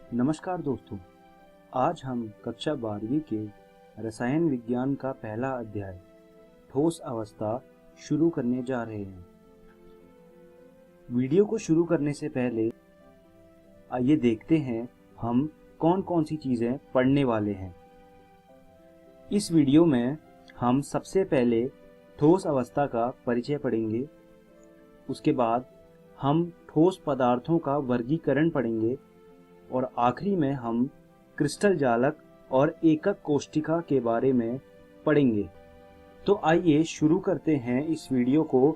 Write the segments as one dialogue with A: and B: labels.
A: नमस्कार दोस्तों, आज हम कक्षा 12वीं के रसायन विज्ञान का पहला अध्याय ठोस अवस्था शुरू करने जा रहे हैं। वीडियो को शुरू करने से पहले आइए देखते हैं हम कौन कौन सी चीज़ें पढ़ने वाले हैं। इस वीडियो में हम सबसे पहले ठोस अवस्था का परिचय पढ़ेंगे। उसके बाद हम ठोस पदार्थों का वर्गीकरण पढ़ेंगे और आखिरी में हम क्रिस्टल जालक और एकक कोष्ठिका के बारे में पढ़ेंगे। तो आइए शुरू करते हैं इस वीडियो को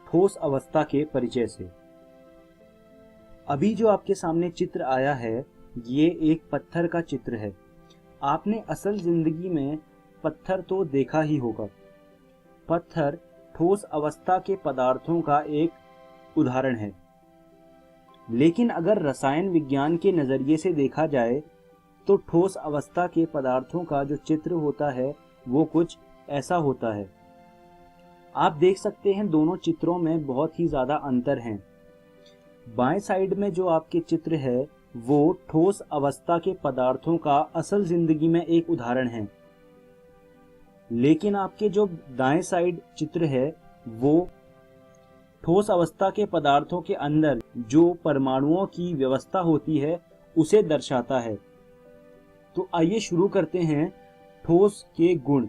A: ठोस अवस्था के परिचय से। अभी जो आपके सामने चित्र आया है, ये एक पत्थर का चित्र है। आपने असल जिंदगी में पत्थर तो देखा ही होगा। पत्थर ठोस अवस्था के पदार्थों का एक उदाहरण है, लेकिन अगर रसायन विज्ञान के नज़रिए से देखा जाए तो ठोस अवस्था के पदार्थों का जो चित्र होता है वो कुछ ऐसा होता है। आप देख सकते हैं दोनों चित्रों में बहुत ही ज़्यादा अंतर हैं। बाएं साइड में जो आपके चित्र है वो ठोस अवस्था के पदार्थों का असल जिंदगी में एक उदाहरण है, लेकिन आपके जो दाएं साइड चित्र है वो ठोस अवस्था के पदार्थों के अंदर जो परमाणुओं की व्यवस्था होती है उसे दर्शाता है। तो आइए शुरू करते हैं ठोस के गुण।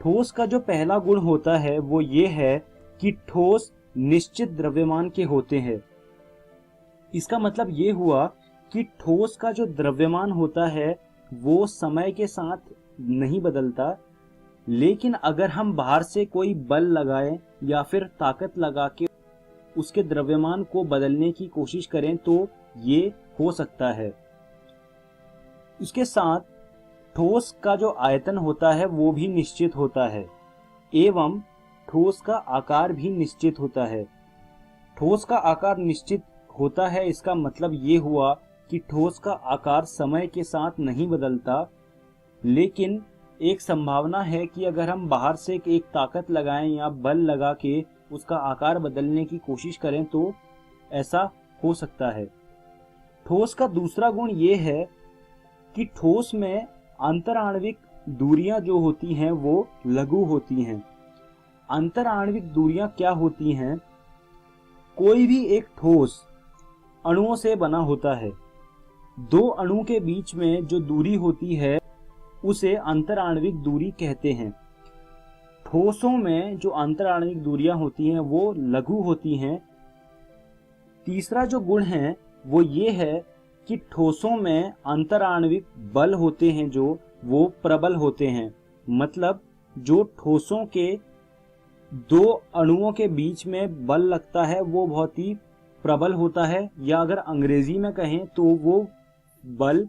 A: ठोस का जो पहला गुण होता है वो ये है कि ठोस निश्चित द्रव्यमान के होते हैं। इसका मतलब ये हुआ कि ठोस का जो द्रव्यमान होता है वो समय के साथ नहीं बदलता, लेकिन अगर हम बाहर से कोई बल लगाएं या फिर ताकत लगा के उसके द्रव्यमान को बदलने की कोशिश करें तो ये हो सकता है। इसके साथ ठोस का जो आयतन होता है वो भी निश्चित होता है एवं ठोस का आकार भी निश्चित होता है। ठोस का आकार निश्चित होता है, इसका मतलब ये हुआ कि ठोस का आकार समय के साथ नहीं बदलता, लेकिन एक संभावना है कि अगर हम बाहर से एक ताकत लगाएं या बल लगा के उसका आकार बदलने की कोशिश करें तो ऐसा हो सकता है। ठोस का दूसरा गुण ये है कि ठोस में अंतराण्विक दूरियां जो होती हैं वो लघु होती हैं। अंतराण्विक दूरियां क्या होती हैं? कोई भी एक ठोस अणुओं से बना होता है। दो अणु के बीच में जो दूरी होती है उसे अंतराण्विक दूरी कहते हैं। ठोसों में जो अंतराण्विक दूरियां होती हैं वो लघु होती हैं। तीसरा जो गुण है वो ये है कि ठोसों में अंतराण्विक बल होते हैं जो वो प्रबल होते हैं। मतलब जो ठोसों के दो अणुओं के बीच में बल लगता है वो बहुत ही प्रबल होता है, या अगर अंग्रेजी में कहें तो वो बल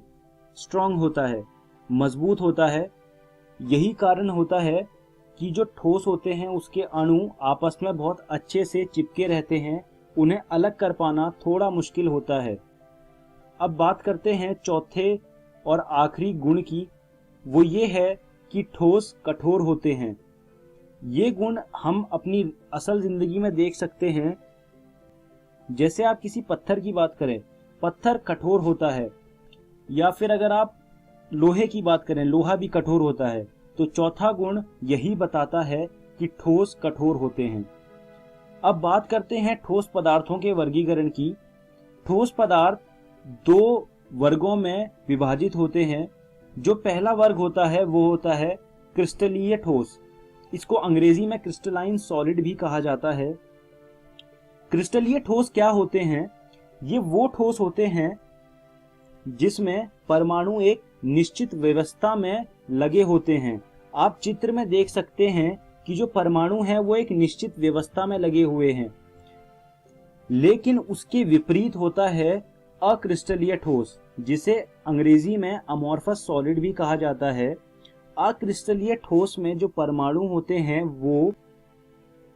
A: स्ट्रांग होता है, मजबूत होता है। यही कारण होता है कि जो ठोस होते हैं उसके अणु आपस में बहुत अच्छे से चिपके रहते हैं, उन्हें अलग कर पाना थोड़ा मुश्किल होता है। अब बात करते हैं चौथे और आखिरी गुण की। वो ये है कि ठोस कठोर होते हैं। ये गुण हम अपनी असल जिंदगी में देख सकते हैं। जैसे आप किसी पत्थर की बात करें, पत्थर कठोर होता है, या फिर अगर आप लोहे की बात करें, लोहा भी कठोर होता है। तो चौथा गुण यही बताता है कि ठोस कठोर होते हैं। अब बात करते हैं ठोस पदार्थों के वर्गीकरण की। ठोस पदार्थ दो वर्गों में विभाजित होते हैं। जो पहला वर्ग होता है वो होता है क्रिस्टलीय ठोस। इसको अंग्रेजी में क्रिस्टलाइन सॉलिड भी कहा जाता है। क्रिस्टलीय ठोस क्या होते हैं? ये वो ठोस होते हैं जिसमें परमाणु एक निश्चित व्यवस्था में लगे होते हैं। आप चित्र में देख सकते हैं कि जो परमाणु हैं वो एक निश्चित व्यवस्था में लगे हुए हैं, लेकिन उसके विपरीत होता है अक्रिस्टलीय ठोस, जिसे अंग्रेजी में अमॉर्फस सॉलिड भी कहा जाता है। अक्रिस्टलीय ठोस में जो परमाणु होते हैं वो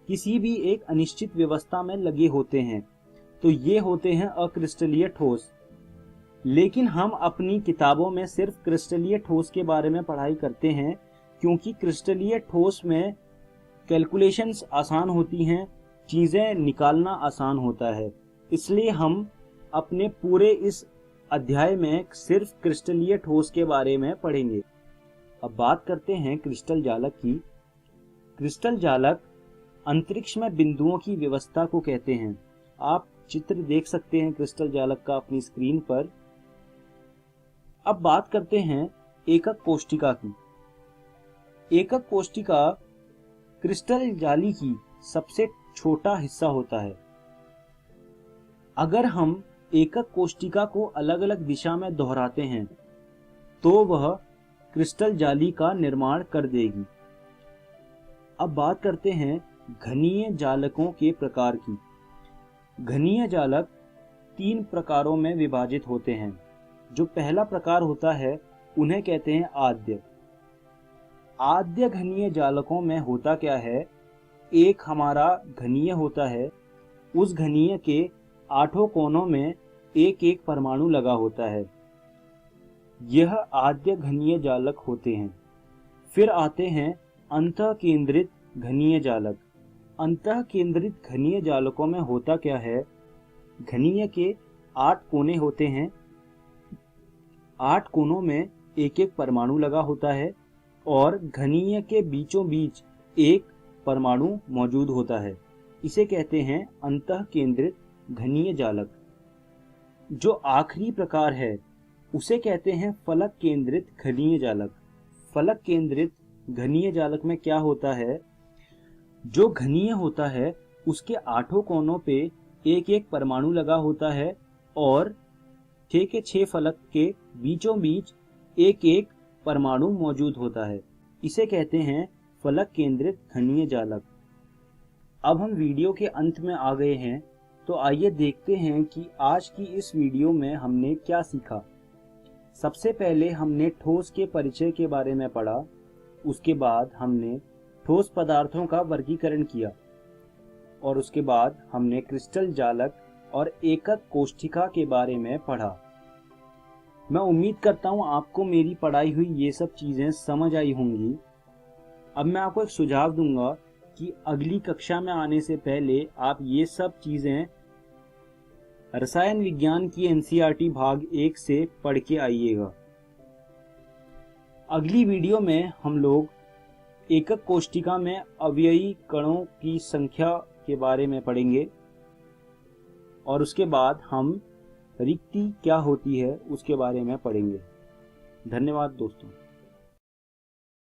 A: किसी भी एक अनिश्चित व्यवस्था में लगे होते हैं, तो ये होते हैं अक्रिस्टलीय ठोस। लेकिन हम अपनी किताबों में सिर्फ क्रिस्टलीय ठोस के बारे में पढ़ाई करते हैं, क्योंकि क्रिस्टलीय ठोस में कैलकुलेशंस आसान होती हैं, चीज़ें निकालना आसान होता है, इसलिए हम अपने पूरे इस अध्याय में सिर्फ क्रिस्टलीय ठोस के बारे में पढ़ेंगे। अब बात करते हैं क्रिस्टल जालक की। क्रिस्टल जालक अंतरिक्ष में बिंदुओं की व्यवस्था को कहते हैं। आप चित्र देख सकते हैं क्रिस्टल जालक का अपनी स्क्रीन पर। अब बात करते हैं एकक कोष्ठिका की। एकक कोष्ठिका क्रिस्टल जाली की सबसे छोटा हिस्सा होता है। अगर हम एकक कोष्ठिका को अलग अलग दिशा में दोहराते हैं तो वह क्रिस्टल जाली का निर्माण कर देगी। अब बात करते हैं घनीय जालकों के प्रकार की। घनीय जालक 3 प्रकारों में विभाजित होते हैं। जो पहला प्रकार होता है उन्हें कहते हैं आद्य। आद्य घनीय जालकों में होता क्या है, एक हमारा घनीय होता है, उस घनीय के 8 कोनों में एक एक परमाणु लगा होता है। यह आद्य घनीय जालक होते हैं। फिर आते हैं अंतः केंद्रित घनीय जालक। अंतः केंद्रित घनीय जालकों में होता क्या है, घनीय के 8 कोने होते हैं, 8 कोनों में एक एक परमाणु लगा होता है और घनीय के बीचों बीच एक परमाणु मौजूद होता है। इसे कहते हैं अंतः केंद्रित घनीय जालक। जो आखिरी प्रकार है उसे कहते हैं फलक केंद्रित घनीय जालक। फलक केंद्रित घनीय जालक में क्या होता है, जो घनीय होता है उसके 8 कोनों पे एक एक परमाणु लगा होता है और 6 के 6 फलक के बीचों बीच एक एक परमाणु मौजूद होता है। इसे कहते हैं फलक केंद्रित घनीय जालक। अब हम वीडियो के अंत में आ गए हैं, तो आइए देखते हैं कि आज की इस वीडियो में हमने क्या सीखा। सबसे पहले हमने ठोस के परिचय के बारे में पढ़ा। उसके बाद हमने ठोस पदार्थों का वर्गीकरण किया और उसके बाद हमने क्रिस्टल जालक और एकक कोष्ठिका के बारे में पढ़ा। मैं उम्मीद करता हूँ आपको मेरी पढ़ाई हुई ये सब चीज़ें समझ आई होंगी। अब मैं आपको एक सुझाव दूंगा कि अगली कक्षा में आने से पहले आप ये सब चीज़ें रसायन विज्ञान की एनसीईआरटी भाग 1 से पढ़ के आइएगा। अगली वीडियो में हम लोग एकक कोष्ठिका में अवयवी कणों की संख्या के बारे में पढ़ेंगे और उसके बाद हम रिक्ति क्या होती है उसके बारे में पढ़ेंगे। धन्यवाद दोस्तों।